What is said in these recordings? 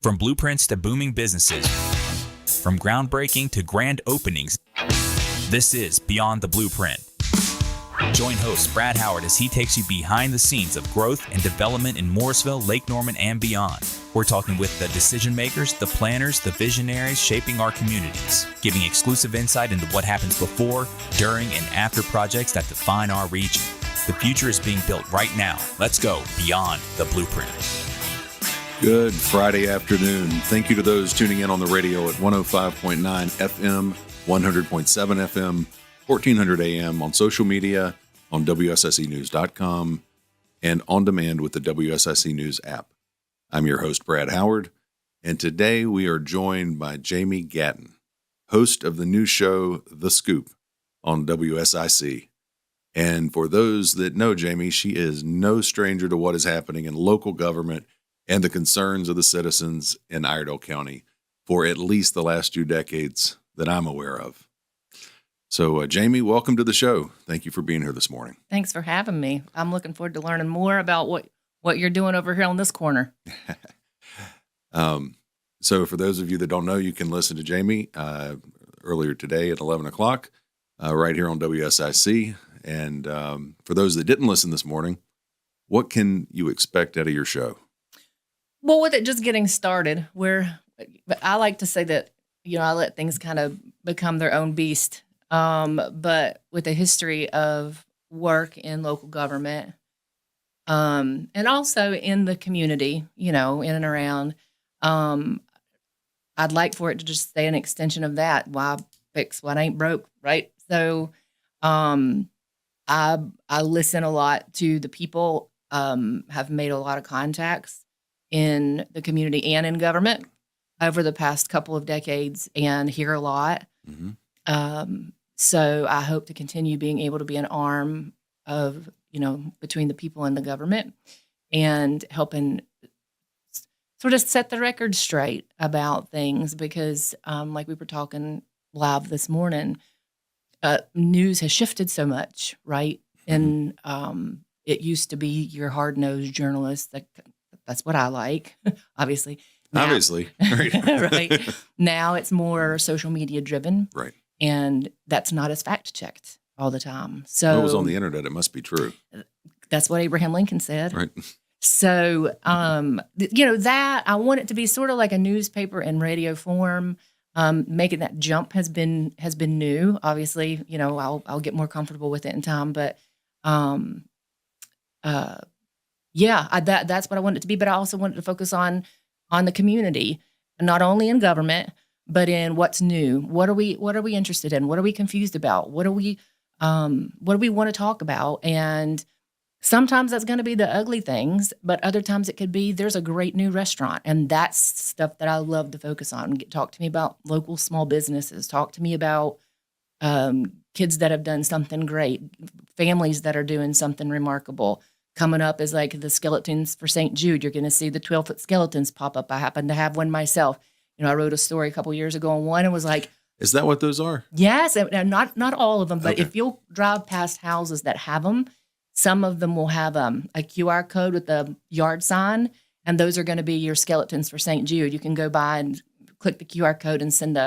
From blueprints to booming businesses, from groundbreaking to grand openings, this is Beyond the Blueprint. Join host Brad Howard as he takes you behind the scenes of growth and development in Mooresville, Lake Norman, and beyond. We're talking with the decision makers, the planners, the visionaries shaping our communities, giving exclusive insight into what happens before, during, and after projects that define our region. The future is being built right now. Let's go beyond the blueprint. Good Friday afternoon. Thank you to those tuning in on the radio at 105.9 FM, 100.7 FM, 1400 AM, on social media, on WSSEnews.com, and on demand with the WSSE News app. I'm your host, Brad Howard, and today we are joined by Jaime Gatton, host of the new show, The Scoop, on WSIC. And for those that know Jaime, she is no stranger to what is happening in local government and the concerns of the citizens in Iredell County for at least the last 2 decades that I'm aware of. So, Jaime, welcome to the show. Thank you for being here this morning. Thanks for having me. I'm looking forward to learning more about what you're doing over here on this corner. So for those of you that don't know, you can listen to Jaime earlier today at 11 o'clock right here on WSIC. And for those that didn't listen this morning, what can you expect out of your show? Well, with it just getting started, I like to say that, I let things kind of become their own beast. But with a history of work in local government, and also in the community, in and around, I'd like for it to just stay an extension of that. Why fix what ain't broke, right? So, I listen a lot to the people, have made a lot of contacts in the community and in government over the past couple of decades and hear a lot. Mm-hmm. So I hope to continue being able to be an arm of, between the people and the government and helping sort of set the record straight about things because, like we were talking live this morning, news has shifted so much, right? And it used to be your hard-nosed journalist. That's what I like, obviously. Now, right. Right. Now it's more social media driven. Right. And that's not as fact-checked all the time. So it was on the internet. It must be true. That's what Abraham Lincoln said. Right. So, that I want it to be sort of like a newspaper and radio form. Making that jump has been new. Obviously, I'll get more comfortable with it in time. But, that's what I want it to be. But I also wanted to focus on the community, not only in government, but in what's new. What are we interested in? What are we confused about? What do we want to talk about? And sometimes that's going to be the ugly things, but other times it could be there's a great new restaurant, and that's stuff that I love to focus on. Talk to me about local small businesses. Talk to me about kids that have done something great, families that are doing something remarkable. Coming up is like the skeletons for St. Jude. You're going to see the 12-foot skeletons pop up. I happen to have one myself. I wrote a story a couple years ago on one and was like, is that what those are? Yes, and not all of them, but okay. If you'll drive past houses that have them, some of them will have a QR code with the yard sign, and those are going to be your skeletons for St. Jude. You can go by and click the QR code and send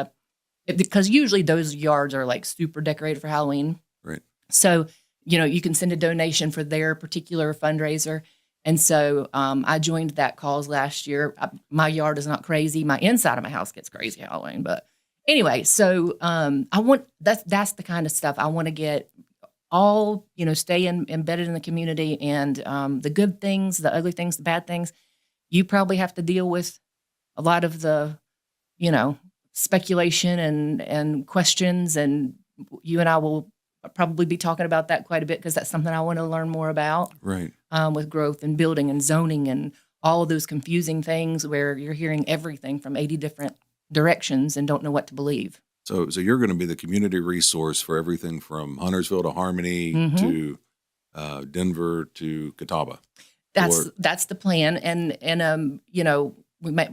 because usually those yards are like super decorated for Halloween. Right. So, you can send a donation for their particular fundraiser. And so I joined that cause last year. My yard is not crazy. My inside of my house gets crazy Halloween. But anyway, so that's the kind of stuff I want to get all, stay embedded in the community, and the good things, the ugly things, the bad things. You probably have to deal with a lot of the, speculation and questions, and you and I will probably be talking about that quite a bit because that's something I want to learn more about. Right. With growth and building and zoning and all of those confusing things where you're hearing everything from 80 different directions and don't know what to believe. So you're going to be the community resource for everything from Huntersville to Harmony Mm-hmm. to Denver to Catawba. That's the plan. And we might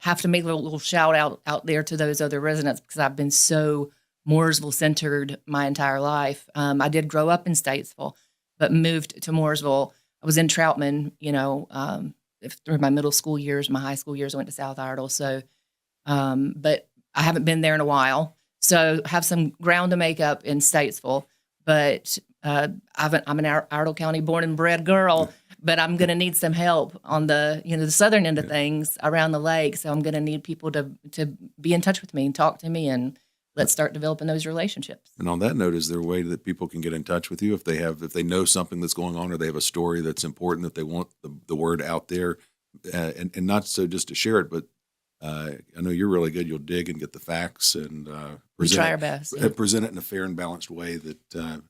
have to make a little shout out there to those other residents because I've been so Mooresville centered my entire life. I did grow up in Statesville, but moved to Mooresville. I was in Troutman, through my middle school years, my high school years, I went to South Iredell. So, but I haven't been there in a while. So have some ground to make up in Statesville. But I'm an Iredell County born and bred girl, but I'm going to need some help on the southern end of things around the lake. So I'm going to need people to be in touch with me and talk to me, and let's start developing those relationships. And on that note, is there a way that people can get in touch with you if they know something that's going on, or they have a story that's important that they want the word out there, and not so just to share it, but I know you're really good. You'll dig and get the facts and We try our best. present it in a fair and balanced way. That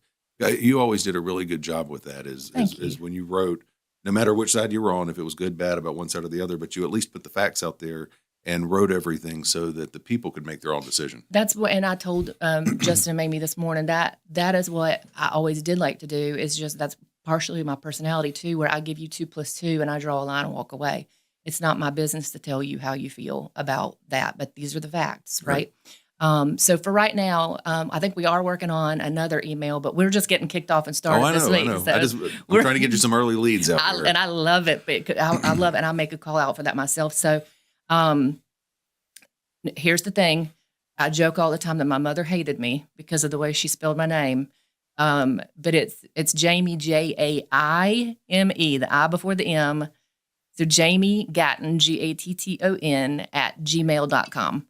you always did a really good job with that. Is when you wrote, no matter which side you were on, if it was good, bad about one side or the other, but you at least put the facts out there and wrote everything so that the people could make their own decision. That's what, and I told Justin and Mamie this morning that is what I always did like to do. Is just that's partially my personality too, where I give you 2 + 2 and I draw a line and walk away. It's not my business to tell you how you feel about that, but these are the facts, right? So for right now, I think we are working on another email, but we're just getting kicked off and started this week. I know. So I'm trying to get you some early leads out there. And I love it. I love it. And I make a call out for that myself. So here's the thing. I joke all the time that my mother hated me because of the way she spelled my name. But it's Jaime, Jaime, the I before the M. So Jaime Gatton, Gatton @gmail.com.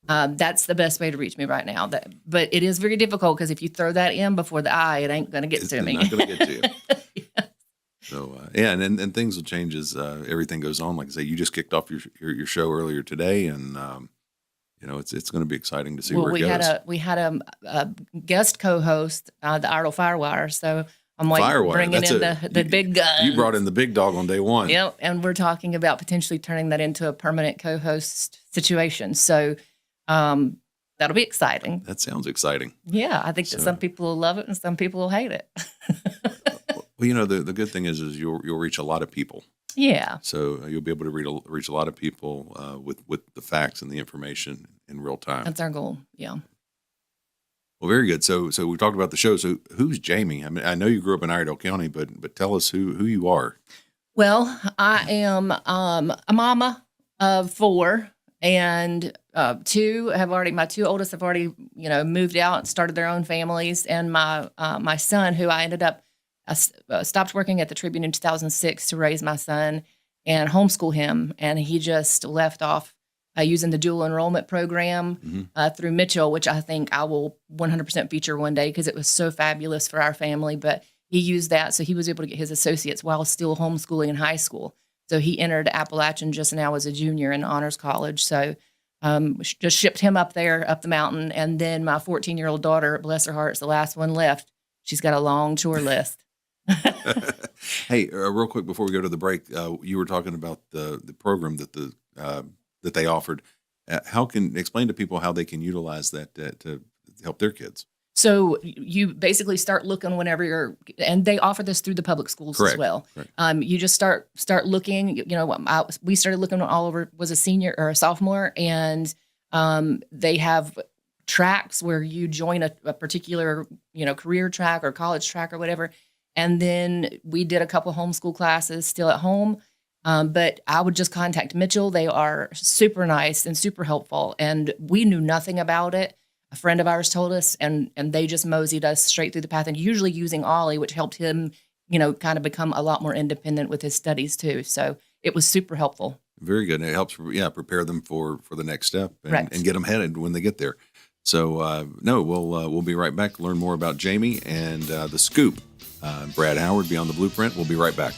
That's the best way to reach me right now. But it is very difficult because if you throw that M before the I, it ain't going to get to me. It's not going to get to you. Yeah. So and things will change as everything goes on. Like I say, you just kicked off your show earlier today, and it's going to be exciting to see where it goes. We had a guest co-host, the Iredell Firewire. So I'm like Firewire. bringing in the big guns. You brought in the big dog on day one. Yep, and we're talking about potentially turning that into a permanent co-host situation. So that'll be exciting. That sounds exciting. Yeah, I think that some people will love it and some people will hate it. Well, the good thing is you'll reach a lot of people. Yeah. So you'll be able to reach a lot of people with the facts and the information in real time. That's our goal. Yeah. Well, very good. So we talked about the show. So who's Jaime? I mean, I know you grew up in Iredell County, but tell us who you are. Well, I am a mama of 4, and my 2 oldest have already moved out and started their own families, and my son, who I ended up stopped working at the Tribune in 2006 to raise my son and homeschool him, and he just left off using the dual enrollment program through Mitchell, which I think I will 100% feature one day because it was so fabulous for our family. But he used that, so he was able to get his associates while still homeschooling in high school. So he entered Appalachian just now as a junior in honors college. So just shipped him up there, up the mountain. And then my 14-year-old daughter, bless her heart, is the last one left. She's got a long chore list. Hey, real quick before we go to the break, you were talking about the program that they offered. Explain to people how they can utilize that to help their kids. So you basically start looking whenever and they offer this through the public schools Correct. As well. Correct. You just start looking. We started looking when Oliver was a senior or a sophomore, and they have tracks where you join a particular career track or college track or whatever. And then we did a couple homeschool classes still at home. But I would just contact Mitchell. They are super nice and super helpful. And we knew nothing about it. A friend of ours told us, and they just moseyed us straight through the path, and usually using Ollie, which helped him, kind of become a lot more independent with his studies too. So it was super helpful. Very good. And it helps, prepare them for the next step and get them headed when they get there. So, we'll be right back. Learn more about Jaime and the Scoop. Brad Howard, Beyond the Blueprint. We'll be right back.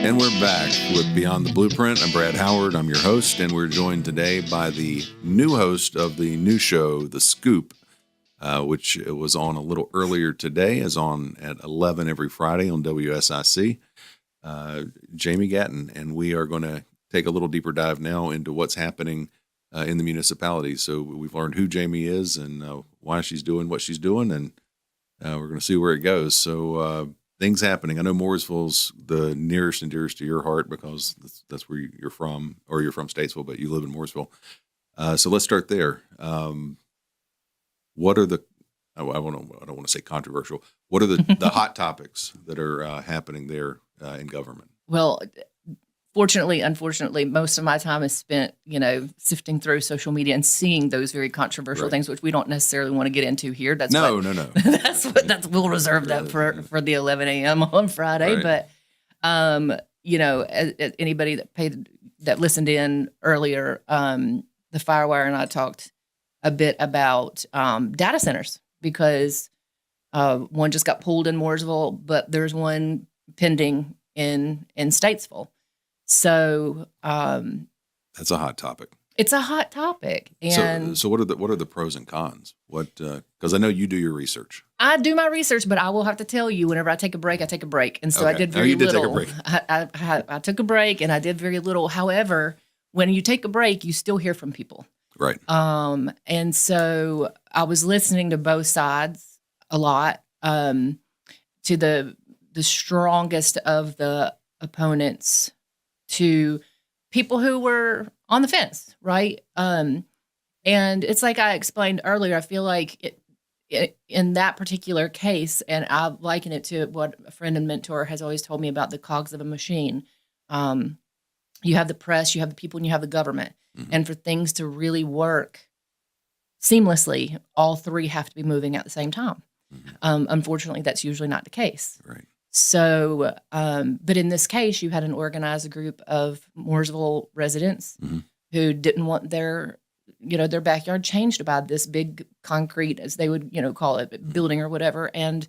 And we're back with Beyond the Blueprint. I'm Brad Howard. I'm your host, and we're joined today by the new host of the new show, The Scoop, which was on a little earlier today, is on at 11 every Friday on WSIC, Jaime Gatton. And we are going to take a little deeper dive now into what's happening in the municipality. So we've learned who Jaime is and why she's doing what she's doing, and we're going to see where it goes. So things happening. I know Mooresville's the nearest and dearest to your heart because that's where you're from, or you're from Statesville, but you live in Mooresville. So let's start there. what are the I don't want to say controversial. What are the hot topics that are happening there in government? Well, fortunately, unfortunately, most of my time is spent, sifting through social media and seeing those very controversial things, which we don't necessarily want to get into here. That's no. We'll reserve that for the 11 a.m. on Friday. Right. But anybody that listened in earlier, the Firewire and I talked a bit about data centers because one just got pulled in Mooresville, but there's one pending in Statesville. So that's a hot topic. It's a hot topic. And so what are the pros and cons? What because I know you do your research. I do my research, but I will have to tell you, whenever I take a break, I take a break. And so I did very little. Take a break. I took a break and I did very little. However, when you take a break, you still hear from people. Right. And so I was listening to both sides a lot, to the strongest of the opponents, to people who were on the fence, right? And it's like I explained earlier, I feel like in that particular case, and I liken it to what a friend and mentor has always told me about the cogs of a machine. You have the press, you have the people, and you have the government. Mm-hmm. And for things to really work seamlessly, all three have to be moving at the same time. Mm-hmm. Unfortunately, that's usually not the case. Right. So, but in this case, you had an organized group of Mooresville residents who didn't want their backyard changed by this big concrete, as they would, call it, building or whatever. And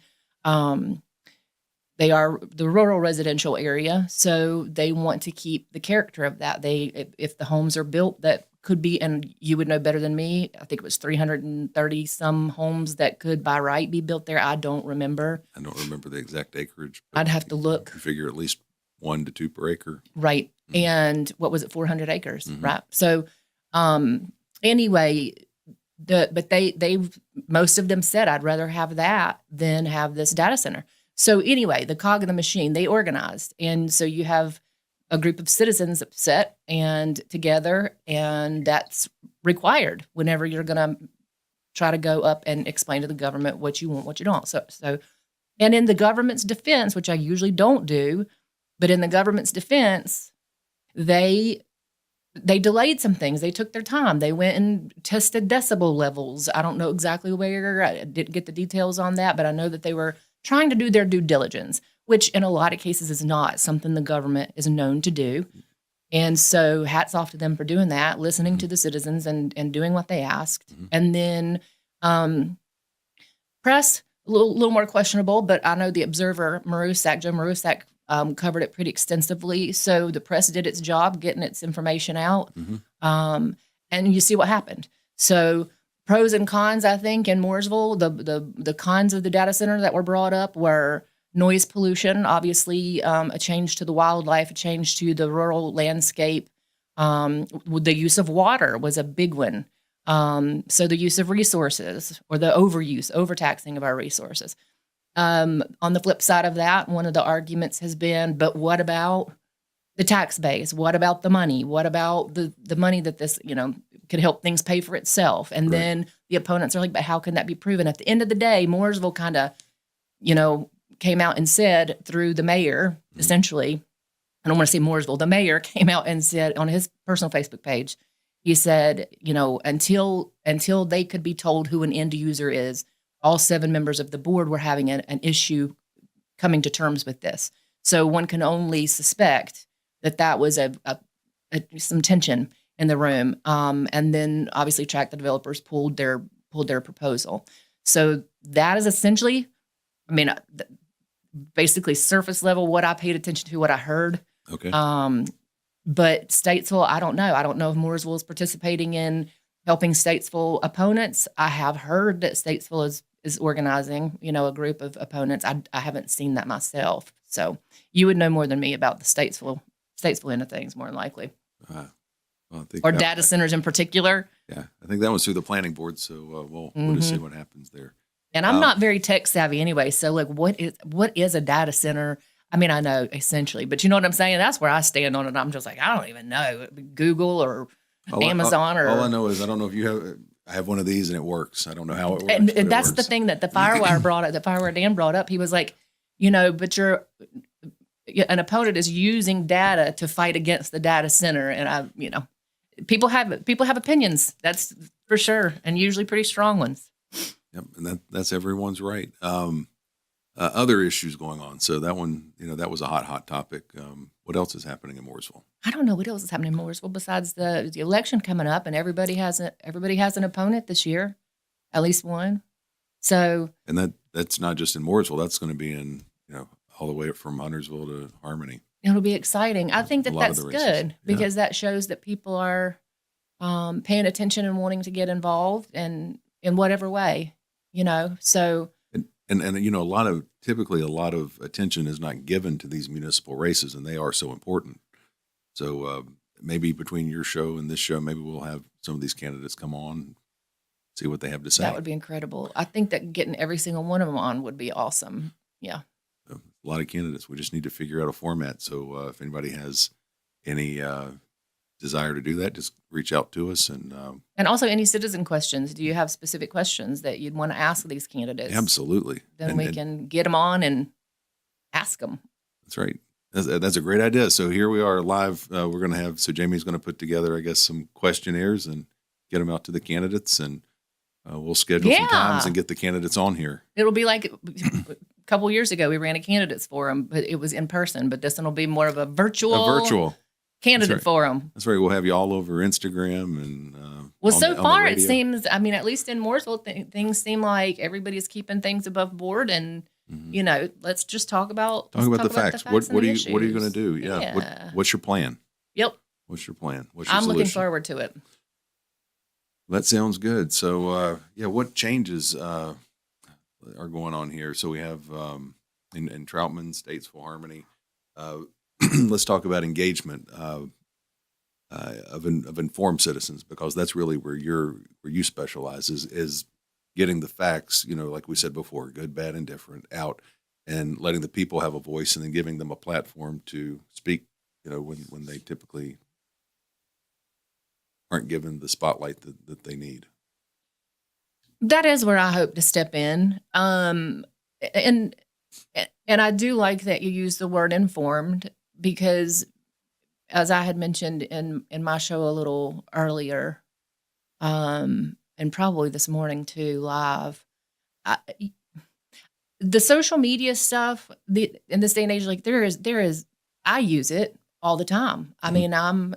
they are the rural residential area, so they want to keep the character of that. If the homes are built that could be, and you would know better than me, I think it was 330 some homes that could by right be built there. I don't remember. I don't remember the exact acreage. I'd have to look. You figure at least 1 to 2 per acre. Right. Mm-hmm. And what was it, 400 acres, right? So anyway, but they've most of them said, I'd rather have that than have this data center. So anyway, the cog of the machine, they organized. And so you have a group of citizens upset and together, and that's required whenever you're going to try to go up and explain to the government what you want, what you don't. So, and in the government's defense, which I usually don't do, but in the government's defense, they delayed some things. They took their time. They went and tested decibel levels. I don't know exactly where. I didn't get the details on that, but I know that they were trying to do their due diligence, which in a lot of cases is not something the government is known to do. And so hats off to them for doing that, listening to the citizens and doing what they asked. Mm-hmm. And then press, a little more questionable, but I know the Observer, Joe Marusak, covered it pretty extensively. So the press did its job getting its information out. Mm-hmm. And you see what happened. So pros and cons, I think, in Mooresville, the cons of the data center that were brought up were noise pollution, obviously, a change to the wildlife, a change to the rural landscape. The use of water was a big one. So the use of resources, or the overtaxing of our resources. On the flip side of that, one of the arguments has been, but what about the tax base? What about the money? What about the money that this, could help things pay for itself? And then the opponents are like, but how can that be proven? At the end of the day, Mooresville kind of, came out and said through the mayor, essentially, I don't want to say Mooresville, the mayor came out and said on his personal Facebook page, he said, until they could be told who an end user is, all 7 members of the board were having an issue coming to terms with this. So one can only suspect that was some tension in the room. And then obviously the developers pulled their proposal. So that is essentially, basically surface level, what I paid attention to, what I heard. Okay. But Statesville, I don't know. I don't know if Mooresville is participating in helping Statesville opponents. I have heard that Statesville is organizing, a group of opponents. I haven't seen that myself. So you would know more than me about the Statesville end of things, more than likely. Or data centers in particular. Yeah, I think that was through the planning board. So we'll just see what happens there. And I'm not very tech savvy anyway. So like, what is a data center? I know essentially, but you know what I'm saying? That's where I stand on it. I'm just like, I don't even know. Google or Amazon or. All I know is I don't know if you have. I have one of these and it works. I don't know how it works. And but it that's the works. thing that the Firewire brought up, the Firewire Dan brought up. He was like, but an opponent is using data to fight against the data center. And people have opinions. That's for sure. And usually pretty strong ones. Yep. And that's everyone's right. Other issues going on. So that one, that was a hot topic. What else is happening in Mooresville? I don't know what else is happening in Mooresville besides the election coming up, and everybody has an opponent this year, at least one. So, and that's not just in Mooresville. That's going to be in all the way up from Huntersville to Harmony. It'll be exciting. I think that's good because that shows that people are paying attention and wanting to get involved and in whatever way, So. And typically a lot of attention is not given to these municipal races, and they are so important. So maybe between your show and this show, maybe we'll have some of these candidates come on, see what they have to say. That would be incredible. I think that getting every single one of them on would be awesome. Yeah. A lot of candidates. We just need to figure out a format. So if anybody has any desire to do that, just reach out to us. And also any citizen questions. Do you have specific questions that you'd want to ask these candidates? Absolutely. Then we can get them on and ask them. That's right. That's a great idea. So here we are live. We're going to have, Jamie's going to put together, I guess, some questionnaires and get them out to the candidates, and we'll schedule some times and get the candidates on here. It'll be like a couple years ago, we ran a candidates forum, but it was in person, but this one will be more of a virtual candidate forum. That's right. We'll have you all over Instagram and so far it seems, at least in Mooresville, things seem like everybody's keeping things above board, and let's just talk about the facts. What are you going to do? Yeah. What's your plan? Yep. What's your plan? What's your I'm solution? looking forward to it. That sounds good. So what changes are going on here? So we have in Troutman, Statesville, Harmony. Let's talk about engagement of informed citizens, because that's really where you specialize is getting the facts, like we said before, good, bad, and different, out, and letting the people have a voice, and then giving them a platform to speak, when they typically aren't given the spotlight that they need. That is where I hope to step in. And I do like that you use the word informed, because as I had mentioned in my show a little earlier, and probably this morning too, live, the social media stuff in this day and age, like there is, I use it all the time. I mean, I'm,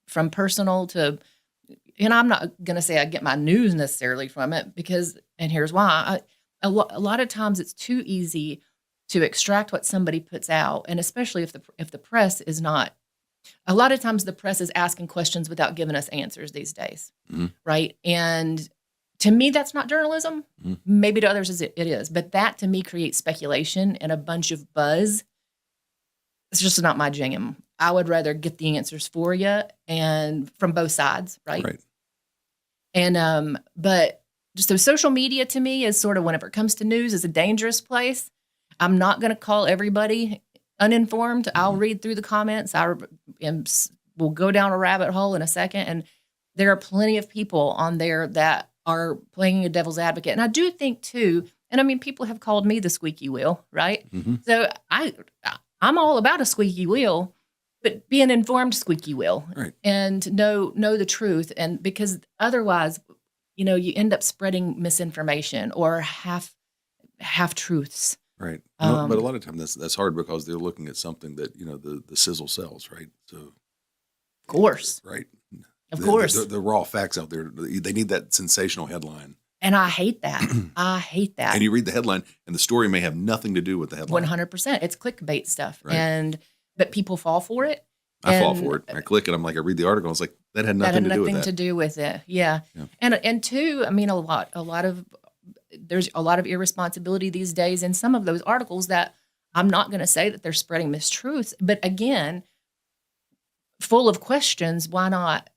from personal to, and I'm not going to say I get my news necessarily from it, because, and here's why, a lot of times it's too easy to extract what somebody puts out, and especially if the press is not. A lot of times the press is asking questions without giving us answers these days, right? And to me, that's not journalism. Maybe to others it is, but that to me creates speculation and a bunch of buzz. It's just not my jam. I would rather get the answers for you, and from both sides, right? Right. And but so social media to me is sort of, whenever it comes to news, is a dangerous place. I'm not going to call everybody uninformed. I'll read through the comments. We'll go down a rabbit hole in a second. And there are plenty of people on there that are playing a devil's advocate. And I do think too, and people have called me the squeaky wheel, right? So I'm all about a squeaky wheel, but be an informed squeaky wheel, right, and know the truth. And because otherwise, you end up spreading misinformation or half truths. Right. But a lot of times that's hard, because they're looking at something that, the sizzle sells, right? So, of course. Right. Of course. The raw facts out there, they need that sensational headline. And I hate that. I hate that. And you read the headline, and the story may have nothing to do with the headline. 100%. It's clickbait stuff. Right. But people fall for it. I fall for it. I click it. I'm like, I read the article. I was like, that had nothing to do with it. Yeah. And two, there's a lot of irresponsibility these days in some of those articles that I'm not going to say that they're spreading mistruths, but again, full of questions. Why not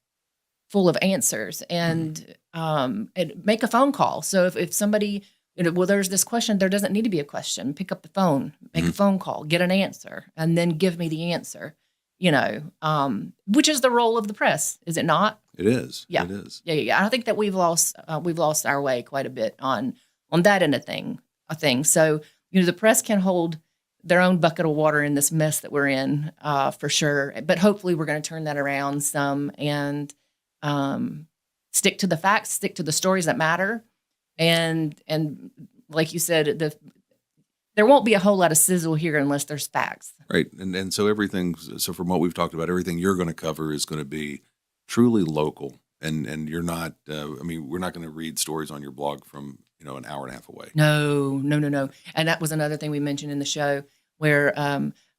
full of answers? And make a phone call. So if somebody, there's this question, there doesn't need to be a question. Pick up the phone, make a phone call, get an answer, and then give me the answer. which is the role of the press, is it not? It is. Yeah. It is. Yeah. I think that we've lost our way quite a bit on that end of thing. So, the press can hold their own bucket of water in this mess that we're in, for sure. But hopefully we're going to turn that around some and stick to the facts, stick to the stories that matter. And like you said, there won't be a whole lot of sizzle here unless there's facts. Right. And so so from what we've talked about, everything you're going to cover is going to be truly local. And you're not, we're not going to read stories on your blog from, an hour and a half away. No. And that was another thing we mentioned in the show where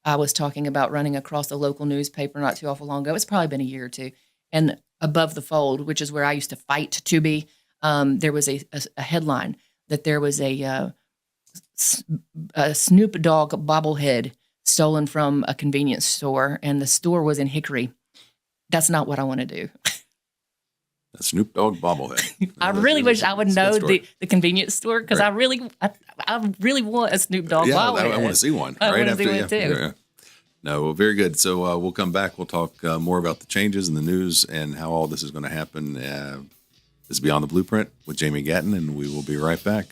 I was talking about running across a local newspaper not too awful long ago. It's probably been a year or two. And above the fold, which is where I used to fight to be, there was a headline that there was a Snoop Dogg bobblehead stolen from a convenience store, and the store was in Hickory. That's not what I want to do. A Snoop Dogg bobblehead. I really wish I would know the convenience store, because I really want a Snoop Dogg bobblehead. I want to see one. I right want to after see one too. Yeah. No, well, very good. So we'll come back. We'll talk more about the changes in the news and how all this is going to happen. This is Beyond the Blueprint with Jaime Gatton, and we will be right back.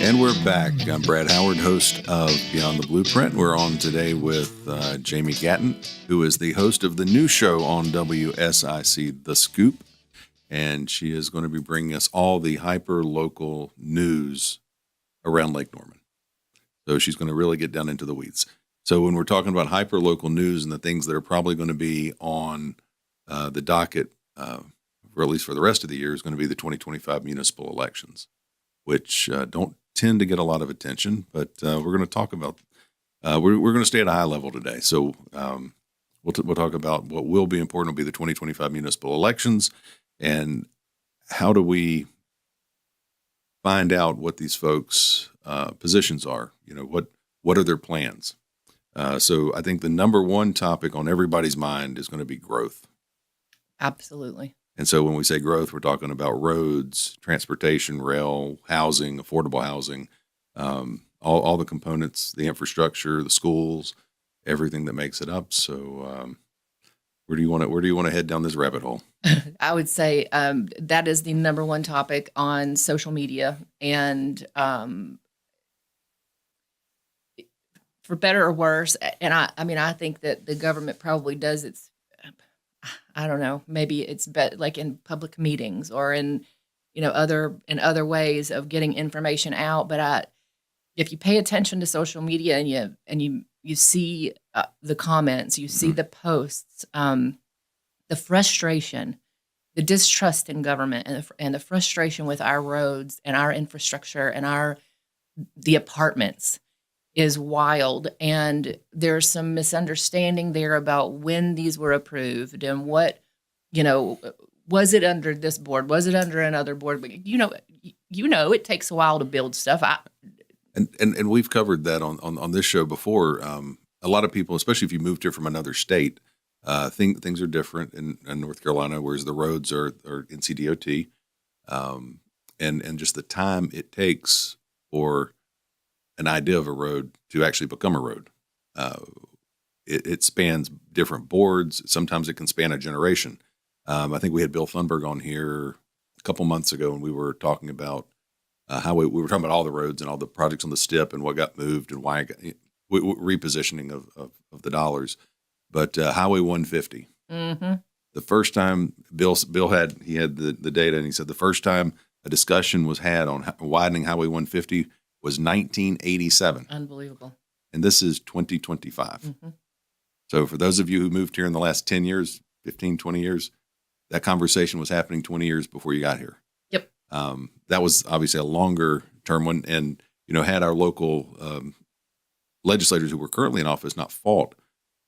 And we're back. I'm Brad Howard, host of Beyond the Blueprint. We're on today with Jaime Gatton, who is the host of the new show on WSIC, The Scoop. And she is going to be bringing us all the hyper-local news around Lake Norman. So she's going to really get down into the weeds. So when we're talking about hyper-local news and the things that are probably going to be on the docket, or at least for the rest of the year, is going to be the 2025 municipal elections, which don't tend to get a lot of attention, but we're going to talk about. We're going to stay at a high level today, so we'll talk about what will be important. Will be the 2025 municipal elections, and how do we find out what these folks' positions are? What are their plans? So I think the number one topic on everybody's mind is going to be growth. Absolutely. And so when we say growth, we're talking about roads, transportation, rail, housing, affordable housing, all the components, the infrastructure, the schools, everything that makes it up. So where do you want to head down this rabbit hole? I would say that is the number one topic on social media, and for better or worse. And I think that the government probably does its, I don't know, maybe it's like in public meetings or in other ways of getting information out. But if you pay attention to social media and you see the comments, you see the posts, the frustration, the distrust in government, and the frustration with our roads and our infrastructure and the apartments is wild. And there's some misunderstanding there about when these were approved and what, was it under this board? Was it under another board? But it takes a while to build stuff. And we've covered that on this show before. A lot of people, especially if you moved here from another state, things are different in North Carolina, whereas the roads are in CDOT, and just the time it takes for an idea of a road to actually become a road. It spans different boards. Sometimes it can span a generation. I think we had Bill Thunberg on here a couple months ago, and we were talking about how we were talking about all the roads and all the projects on the STIP and what got moved and why repositioning of the dollars. But Highway 150, the first time Bill had the data, and he said the first time a discussion was had on widening Highway 150 was 1987. Unbelievable. And this is 2025. So for those of you who moved here in the last 10 years, 15, 20 years, that conversation was happening 20 years before you got here. Yep. That was obviously a longer term one. And, had our local legislators who were currently in office not fought,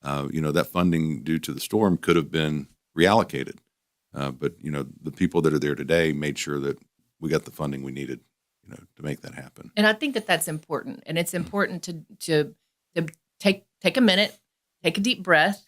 that funding due to the storm could have been reallocated. But, the people that are there today made sure that we got the funding we needed, to make that happen. And I think that that's important. And it's important to take a minute, take a deep breath,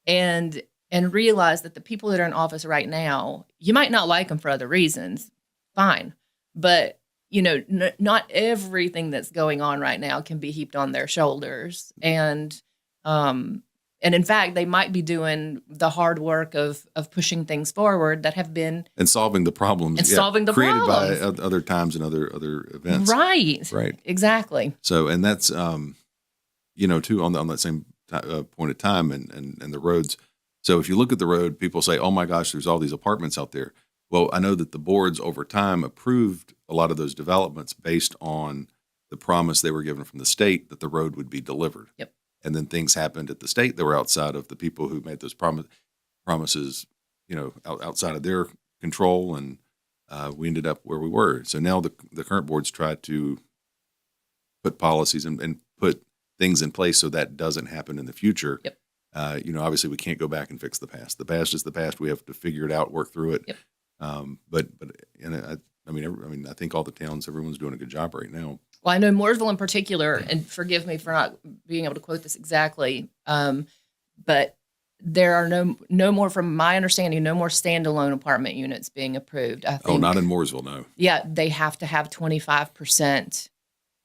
and and realize that the people that are in office right now, you might not like them for other reasons. Fine. But, not everything that's going on right now can be heaped on their shoulders. And in fact, they might be doing the hard work of pushing things forward that have been and solving the problems created by other times and other events. Right. Exactly. So, and that's too on that same point of time and the roads. So, if you look at the road, people say, "Oh my gosh, there's all these apartments out there." Well, I know that the boards over time approved a lot of those developments based on the promise they were given from the state that the road would be delivered. Yep. And then things happened at the state that were outside of the people who made those promises, outside of their control, and we ended up where we were. So now the current boards try to put policies and put things in place so that doesn't happen in the future. Yep. Obviously we can't go back and fix the past. The past is the past. We have to figure it out, work through it. Yep. I think all the towns, everyone's doing a good job right now. Well, I know Mooresville in particular, and forgive me for not being able to quote this exactly, but there are no more, from my understanding, no more standalone apartment units being approved. I think, not in Mooresville, no. Yeah, they have to have 25%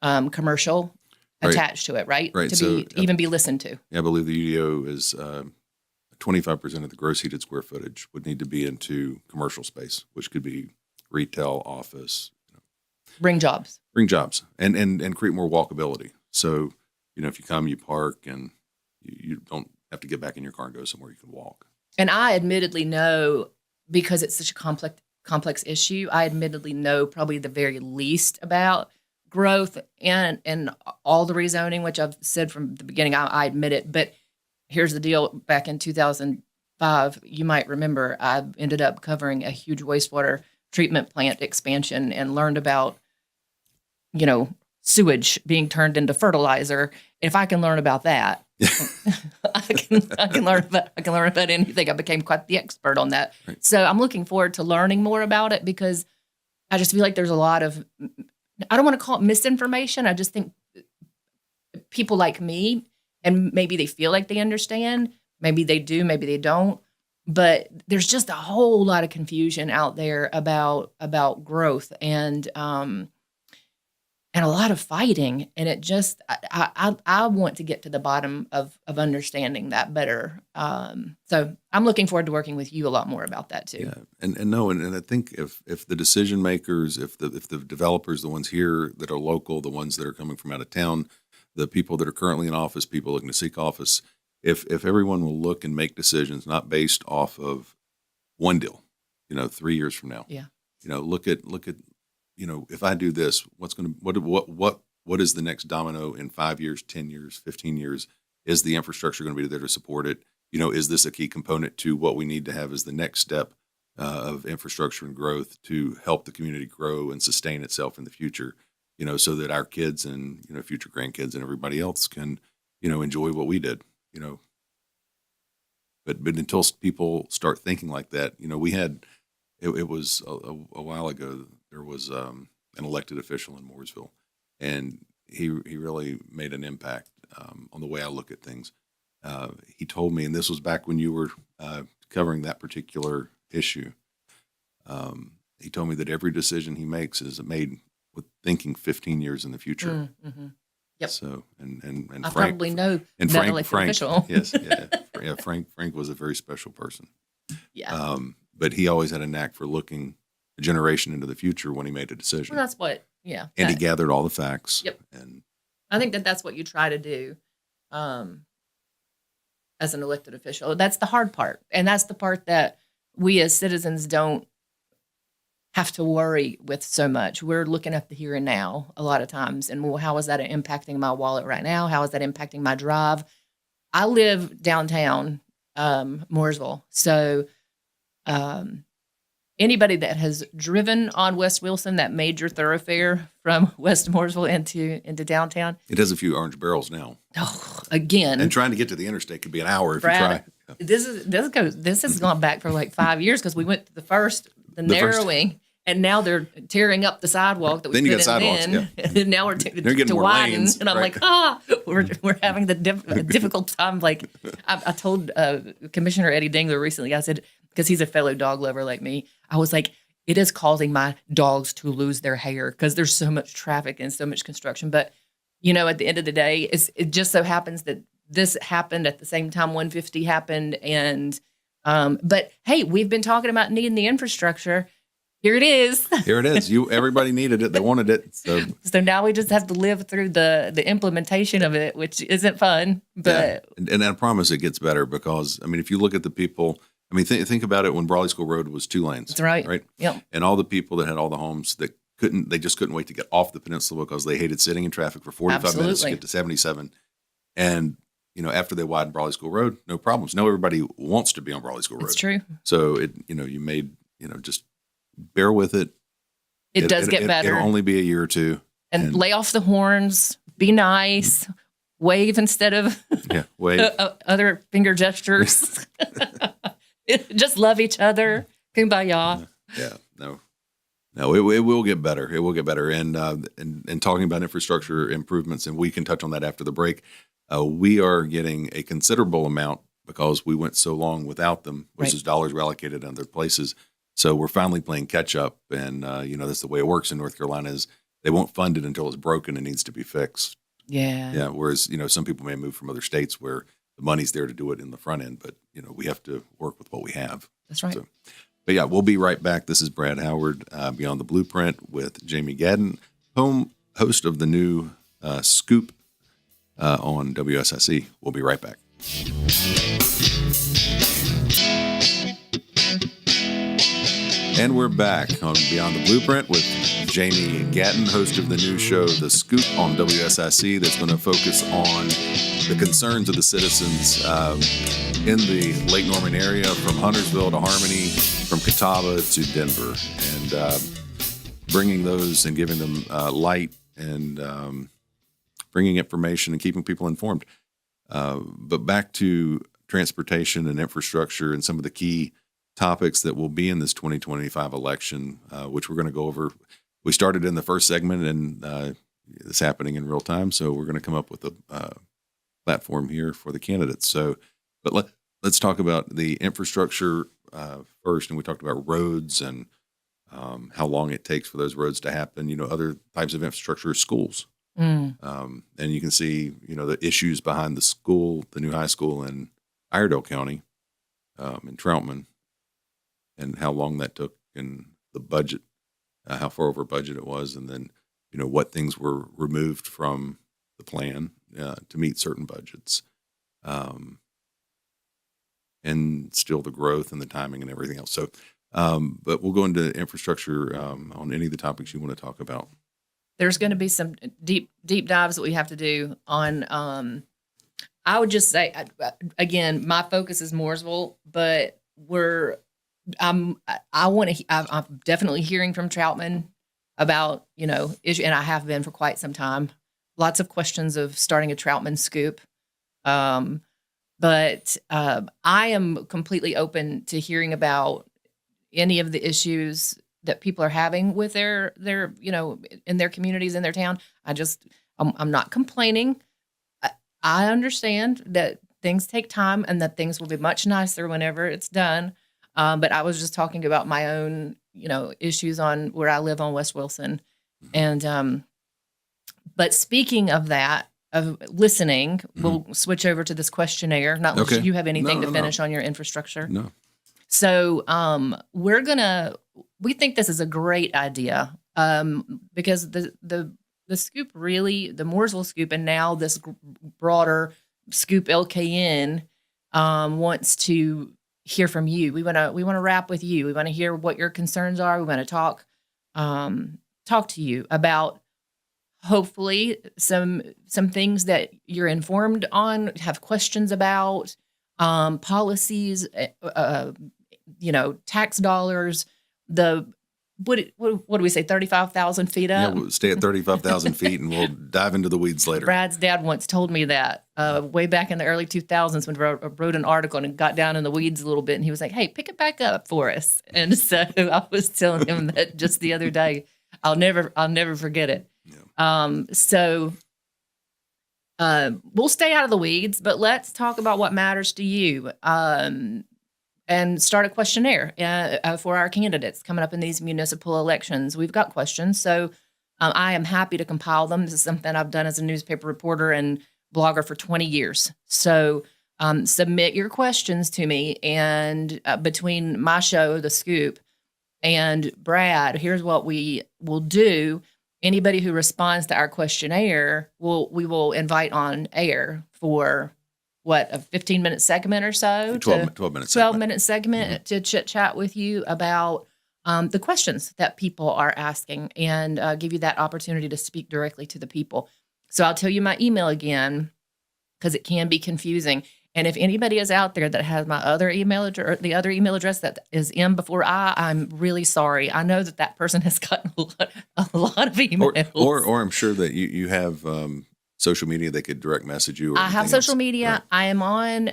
commercial attached to it, right? Right. To even be listened to. Yeah, I believe the UDO is 25% of the gross heated square footage would need to be into commercial space, which could be retail, office. Bring jobs and create more walkability. So, if you come, you park, and you don't have to get back in your car and go somewhere. You can walk. And I admittedly know, because it's such a complex issue, I admittedly know probably the very least about growth and all the rezoning, which I've said from the beginning. I admit it. But here's the deal. Back in 2005, you might remember, I ended up covering a huge wastewater treatment plant expansion and learned about sewage being turned into fertilizer. If I can learn about that, I can learn about anything. I became quite the expert on that. Right. So I'm looking forward to learning more about it, because I just feel like there's a lot of, I don't want to call it misinformation. I just think people like me, and maybe they feel like they understand, maybe they do, maybe they don't, but there's just a whole lot of confusion out there about growth and a lot of fighting. And it just, I want to get to the bottom of understanding that better. So I'm looking forward to working with you a lot more about that too. Yeah. And I think if the decision makers, if the developers, the ones here that are local, the ones that are coming from out of town, the people that are currently in office, people looking to seek office, if everyone will look and make decisions not based off of one deal, 3 years from now, look at, if I do this, what is the next domino in 5 years, 10 years, 15 years? Is the infrastructure going to be there to support it? Is this a key component to what we need to have as the next step of infrastructure and growth to help the community grow and sustain itself in the future? So that our kids and, future grandkids and everybody else can, enjoy what we did, But until people start thinking like that, we had, it was a while ago, there was an elected official in Mooresville, and he really made an impact on the way I look at things. He told me, and this was back when you were covering that particular issue, he told me that every decision he makes is made with thinking 15 years in the future. Mm-hmm. Yep. So, and I Frank, probably know and that Frank, elected official. Yes, yeah. Frank was a very special person. Yeah. But he always had a knack for looking a generation into the future when he made a decision. Well, that's what, yeah. And he gathered all the facts. Yep. And I think that's what you try to do as an elected official. That's the hard part. And that's the part that we as citizens don't have to worry with so much. We're looking at the here and now a lot of times. And well, how is that impacting my wallet right now? How is that impacting my drive? I live downtown Mooresville. So anybody that has driven on West Wilson, that major thoroughfare from West Mooresville into downtown. it has a few orange barrels now. Oh, again. And trying to get to the interstate could be an hour if Brad, you try. This has gone back for like 5 years, because we went to the narrowing, And now they're tearing up the sidewalk that we Then you put got in sidewalks, then. And now we're They're getting to more widen. lanes, And I'm right. like, we're having the difficult time. Like I told Commissioner Eddie Dingler recently, I said, because he's a fellow dog lover like me, I was like, it is causing my dogs to lose their hair because there's so much traffic and so much construction. But, at the end of the day, it just so happens that this happened at the same time 150 happened. And, but hey, we've been talking about needing the infrastructure. Here it is. Here it is. Everybody needed it. They wanted it. So now we just have to live through the implementation of it, which isn't fun. But and I promise it gets better because, if you look at the people, think about it when Brawley School Road was 2 lanes. That's right. Right. Yep. And all the people that had all the homes that they just couldn't wait to get off the peninsula because they hated sitting in traffic for 45 minutes to get to 77. And, after they widened Brawley School Road, no problems. Now everybody wants to be on Brawley School Road. It's true. So you made, just bear with it. It does get better. It'll only be a year or two. And lay off the horns, be nice, wave instead of wave. Other finger gestures. Just love each other. Kumbaya. No, it will get better. It will get better. And talking about infrastructure improvements, and we can touch on that after the break. We are getting a considerable amount because we went so long without them, which is dollars were allocated in other places. So we're finally playing catch up. And, that's the way it works in North Carolina is they won't fund it until it's broken and needs to be fixed. Yeah. Yeah. Whereas, some people may move from other states where the money's there to do it in the front end, but, we have to work with what we have. That's right. So, but yeah, we'll be right back. This is Brad Howard, Beyond the Blueprint with Jaime Gatton, host of the new Scoop on WSIC. We'll be right back. And we're back on Beyond the Blueprint with Jaime Gatton, host of the new show, The Scoop on WSIC, that's going to focus on the concerns of the citizens in the Lake Norman area, from Huntersville to Harmony, from Catawba to Denver, and bringing those and giving them light and bringing information and keeping people informed. But back to transportation and infrastructure and some of the key topics that will be in this 2025 election, which we're going to go over. We started in the first segment, and it's happening in real time. So we're going to come up with a platform here for the candidates. So, but let's talk about the infrastructure first. And we talked about roads and how long it takes for those roads to happen. Other types of infrastructure, schools. And you can see, the issues behind the new high school in Iredell County, in Troutman, and how long that took, and the budget, how far over budget it was, and then, what things were removed from the plan to meet certain budgets, and still the growth and the timing and everything else. So, but we'll go into infrastructure on any of the topics you want to talk about. There's going to be some deep dives that we have to do on. I would just say, again, my focus is Mooresville, but I'm definitely hearing from Troutman about, issue, and I have been for quite some time. Lots of questions of starting a Troutman scoop. But I am completely open to hearing about any of the issues that people are having with their in their communities, in their town. I'm not complaining. I understand that things take time and that things will be much nicer whenever it's done. But I was just talking about my own, issues on where I live on West Wilson. And, but speaking of that, of listening, we'll switch over to this questionnaire. Not unless you have anything to finish on your infrastructure. No. So we think this is a great idea because the scoop really, the Mooresville scoop, and now this broader scoop LKN wants to hear from you. We want to wrap with you. We want to hear what your concerns are. We want to talk to you about hopefully some things that you're informed on, have questions about, policies, tax dollars, the what do we say, 35,000 feet Yeah, up? we'll stay at 35,000 feet and we'll dive into the weeds later. Brad's dad once told me that way back in the early 2000s when I wrote an article and got down in the weeds a little bit. And he was like, hey, pick it back up for us. And so I was telling him that just the other day. I'll never forget it. Yeah. We'll stay out of the weeds, but let's talk about what matters to you. And start a questionnaire for our candidates coming up in these municipal elections. We've got questions, so I am happy to compile them. This is something I've done as a newspaper reporter and blogger for 20 years. So submit your questions to me, and between my show, The Scoop, and Brad, here's what we will do. Anybody who responds to our questionnaire, we will invite on air for a 15-minute segment or so? 12-minute segment to chit-chat with you about the questions that people are asking and give you that opportunity to speak directly to the people. So I'll tell you my email again because it can be confusing. And if anybody is out there that has my other email address, the other email address that is M before I'm really sorry. I know that person has gotten a lot of emails. Or I'm sure that you have social media they could direct message you. I have social media. Right. I am on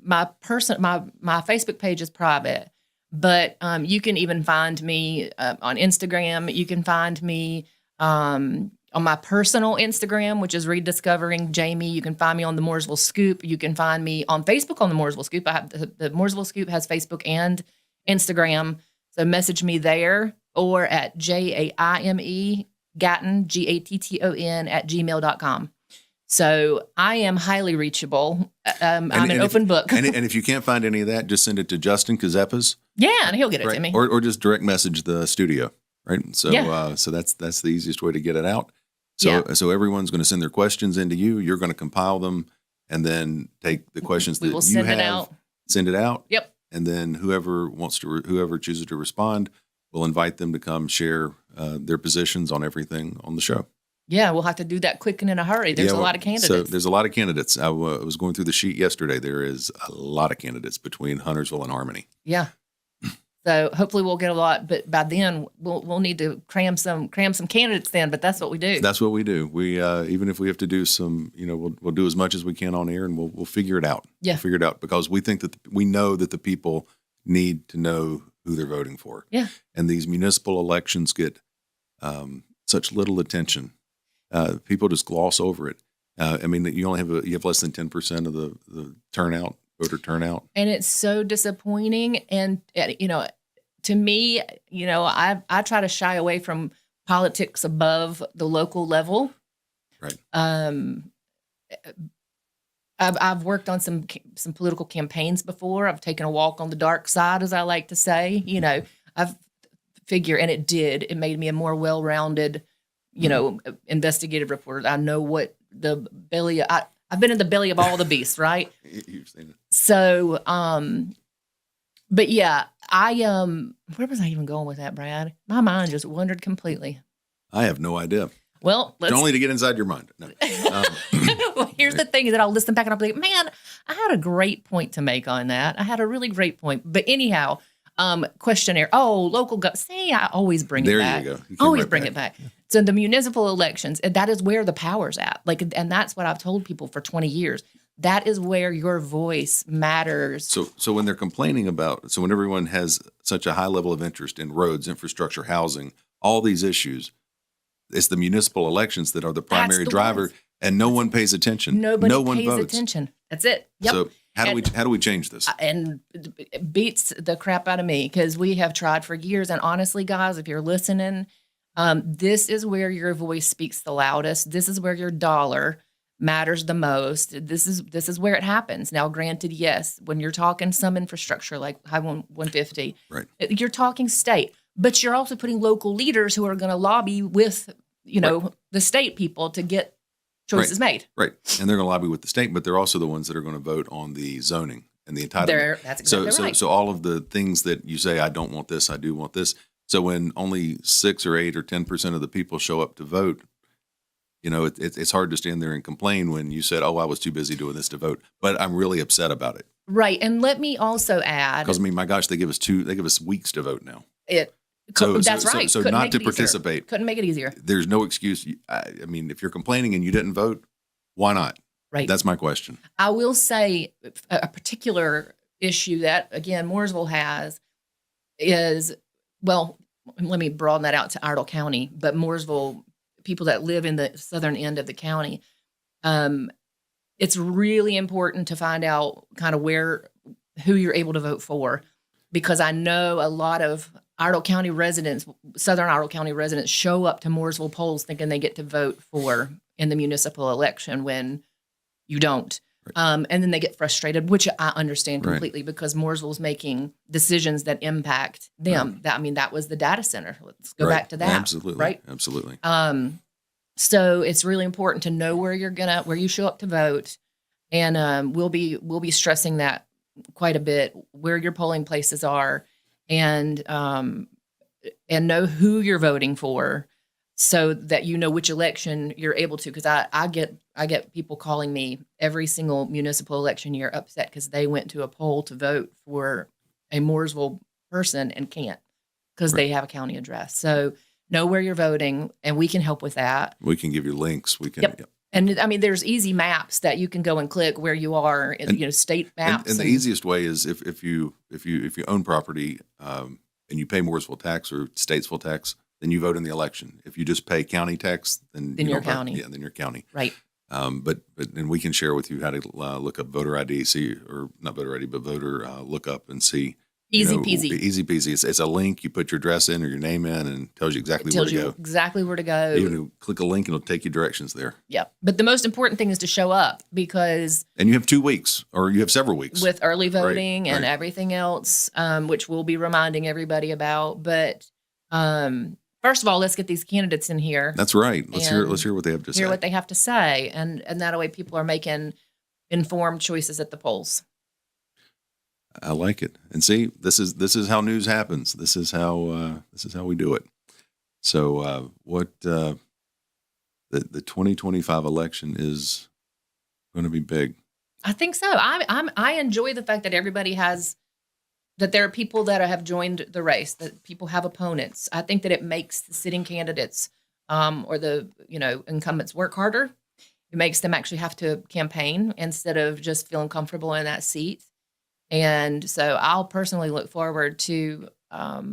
my Facebook page is private, but you can even find me on Instagram. You can find me on my personal Instagram, which is Rediscovering Jamie. You can find me on the Mooresville Scoop. You can find me on Facebook on the Mooresville Scoop. I have the Mooresville Scoop has Facebook and Instagram. So message me there or at Jaime Gatton, Gatton @gmail.com. So I am highly reachable. I'm an open book. and if you can't find any of that, just send it to Justin Kazepas. Yeah, and he'll get it to me. Or just direct message the studio, right? So so that's the easiest way to get it out. So everyone's going to send their questions into you. You're going to compile them and then take the questions that you have. Send it out. Yep. And then whoever chooses to respond, we'll invite them to come share their positions on everything on the show. Yeah, we'll have to do that quick and in a hurry. There's a lot of candidates. So there's a lot of candidates. I was going through the sheet yesterday. There is a lot of candidates between Huntersville and Harmony. Yeah. So hopefully we'll get a lot, but by then we'll need to cram some candidates then. But that's what we do. That's what we do. We even if we have to do some, we'll do as much as we can on air, and we'll figure it out. Yeah, we'll figure it out because we think that we know that the people need to know who they're voting for. Yeah, and these municipal elections get such little attention. People just gloss over it. I mean, you have less than 10% of the turnout. Voter turnout. And it's so disappointing. And, to me, I try to shy away from politics above the local level. Right. I've worked on some political campaigns before. I've taken a walk on the dark side, as I like to say. I've figured, and it made me a more well-rounded, investigative reporter. I know what the belly, I've been in the belly of all the beasts, right? You've seen it. So, but yeah, where was I even going with that, Brad? My mind just wandered completely. I have no idea. Well, only to get inside your mind. No. Well, here's the thing that I'll listen back and I'll be like, man, I had a great point to make on that. I had a really great point. But anyhow, questionnaire. Oh, local see, I always bring it back. There you go. Always bring it back. So the municipal elections, that is where the power's at. And that's what I've told people for 20 years. That is where your voice matters. So when they're complaining when everyone has such a high level of interest in roads, infrastructure, housing, all these issues, it's the municipal elections that are the primary driver, and no one pays attention. No one pays votes. Attention. That's it. Yep. So how do we change this? And it beats the crap out of me because we have tried for years. And honestly, guys, if you're listening, this is where your voice speaks the loudest. This is where your dollar matters the most. This is where it happens. Now, granted, yes, when you're talking some infrastructure like Highway 150, right, you're talking state, but you're also putting local leaders who are going to lobby with, the state people to get choices made. Right. And they're going to lobby with the state, but they're also the ones that are going to vote on the zoning and the entitlement. That's exactly right. So all of the things that you say, I don't want this, I do want this. So when only 6 or 8 or 10% of the people show up to vote, it's hard to stand there and complain when you said, oh, I was too busy doing this to vote. But I'm really upset about it. Right. And let me also add. Because, my gosh, they give us weeks to vote now. That's right. So Couldn't not make to it easier. participate. Couldn't make it easier. There's no excuse. I mean, if you're complaining and you didn't vote, why not? Right. That's my question. I will say a particular issue that, again, Mooresville has is, well, let me broaden that out to Idle County, but Mooresville, people that live in the southern end of the county, it's really important to find out kind of who you're able to vote for, because I know a lot of Idle County residents, southern Idle County residents, show up to Mooresville polls thinking they get to vote for in the municipal election when you don't. Right. And then they get frustrated, which I understand Right. completely, because Mooresville's making decisions that impact them. Right. That was the data center. Let's go Right. back to that. Absolutely. Right. Absolutely. So it's really important to know where you show up to vote. And we'll be stressing that quite a bit, where your polling places are, and know who you're voting for, so that you know which election you're able to. Because I get people calling me every single municipal election year upset because they went to a poll to vote for a Mooresville person and can't because they have a county address. So know where you're voting, and we can help with that. We can give you links. We can. Yep. And I mean, there's easy maps that you can go and click where you are, state maps. And the easiest way is if you own property and you pay Mooresville tax or Statesville tax, then you vote in the election. If you just pay county tax, then Then you your don't vote. county. Yeah, then your county. Right. But we can share with you how to look up voter ID, or not voter ID, but voter look up and see. Easy peasy. Easy peasy. It's a link. You put your address in or your name in, and tells you exactly where to go. Exactly where to go. Even you click a link, and it'll take you directions there. Yeah. But the most important thing is to show up, because And you have 2 weeks, or you have several weeks with early voting and right. everything else, which we'll be reminding everybody about. But first of all, let's get these candidates in here. That's right. Let's hear And what they have to say. Hear what they have to say, and that way people are making informed choices at the polls. I like it. And see, this is how news happens. This is how we do it. So the 2025 election is going to be big. I think so. I enjoy the fact that that there are people that have joined the race, that people have opponents. I think that it makes the sitting candidates or the incumbents work harder. It makes them actually have to campaign instead of just feeling comfortable in that seat. And so I'll personally look forward to. I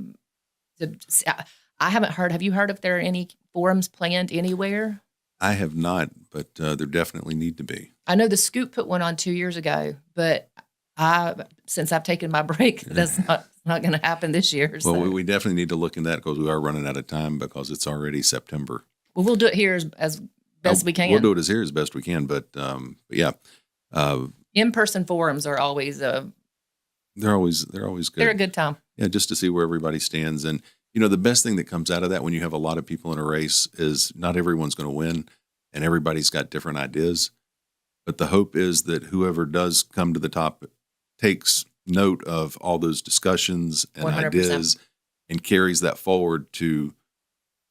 haven't heard. Have you heard if there are any forums planned anywhere? I have not, but there definitely need to be. I know the Scoop put one on 2 years ago, but since I've taken my break, that's not going to happen this year. So. Well, we definitely need to look in that, because we are running out of time, because it's already September. Well, we'll do it here as best we can. We'll do it here as best we can, but yeah. In-person forums are always they're always good. They're a good time. Yeah, just to see where everybody stands. And, the best thing that comes out of that when you have a lot of people in a race is not everyone's going to win, and everybody's got different ideas. But the hope is that whoever does come to the top takes note of all those discussions and 100%. ideas and carries that forward to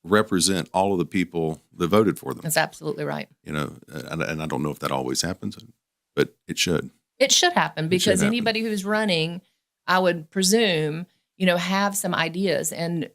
represent all of the people that voted for them. That's absolutely right. And I don't know if that always happens, but it should. It should happen, because anybody who's running, I would presume, have some ideas, and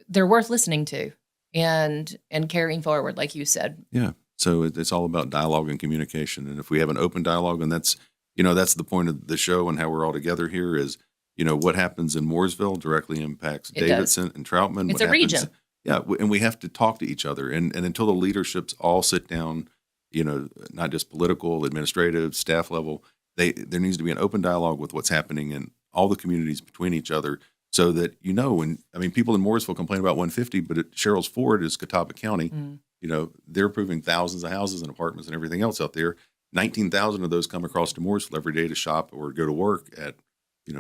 they're worth listening to and carrying forward, like you said. Yeah. So it's all about dialogue and communication. And if we have an open dialogue, and that's the point of the show and how we're all together here is, what happens in Mooresville directly impacts Davidson and Troutman. It's a region. Yeah. And we have to talk to each other. And until the leaderships all sit down, not just political, administrative, staff level, there needs to be an open dialogue with what's happening in all the communities between each other, so that, people in Mooresville complain about 150, but at Sherrills Ford is Catawba County. They're approving thousands of houses and apartments and everything else out there. 19,000 of those come across to Mooresville every day to shop or go to work at,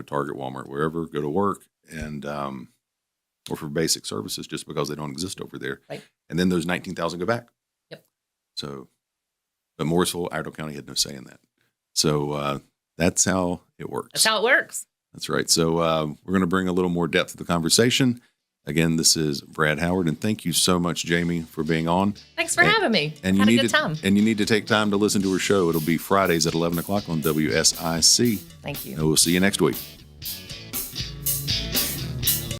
Target, Walmart, wherever, go to work, and or for basic services, just because they don't exist over there. Right. And then those 19,000 go back. Yep. So, but Mooresville, Iredell County had no say in that. So that's how it works. That's how it works. That's right. So we're going to bring a little more depth to the conversation. Again, this is Brad Howard, and thank you so much, Jamie, for being on. Thanks for having me. And Had a good time. And you need to take time to listen to her show. It'll be Fridays at 11 o'clock on WSIC. Thank you. And we'll see you next week.